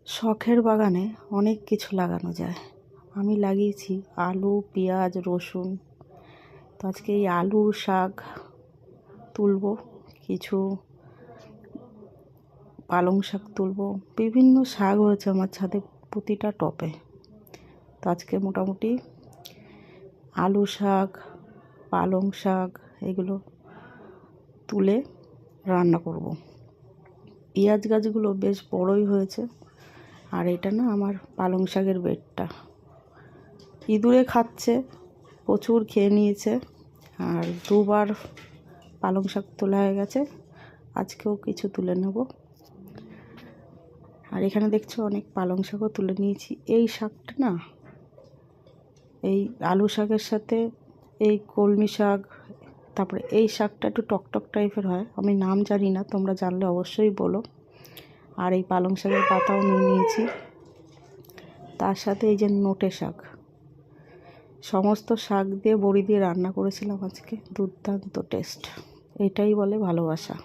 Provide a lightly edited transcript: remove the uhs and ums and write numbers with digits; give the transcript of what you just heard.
শখের বাগানে অনেক কিছু লাগানো যায়। আমি লাগিয়েছি আলু, পেঁয়াজ, রসুন। তো আজকে এই আলু শাক তুলব, কিছু পালং শাক তুলব। বিভিন্ন শাক হয়েছে আমার ছাদে প্রতিটা টবে। তো আজকে মোটামুটি আলু শাক, পালং শাক এগুলো তুলে রান্না করব। পেঁয়াজ গাছগুলো বেশ বড়ই হয়েছে। আর এটা না আমার পালং শাকের বেডটা, ইঁদুরে খাচ্ছে, প্রচুর খেয়ে নিয়েছে। আর দুবার পালং শাক তোলা হয়ে গেছে, আজকেও কিছু তুলে নেব। আর এখানে দেখছো অনেক পালং শাকও তুলে নিয়েছি। এই শাকটা না, এই আলু শাকের সাথে এই কলমি শাক, তারপরে এই শাকটা একটু টকটক টাইপের হয়, আমি নাম জানি না, তোমরা জানলে অবশ্যই বলো। আর এই পালং শাকের পাতাও নিয়ে নিয়েছি, তার সাথে এই যে নোটে শাক, সমস্ত শাক দিয়ে বড়ি দিয়ে রান্না করেছিলাম আজকে, দুর্দান্ত টেস্ট। এটাই বলে ভালোবাসা।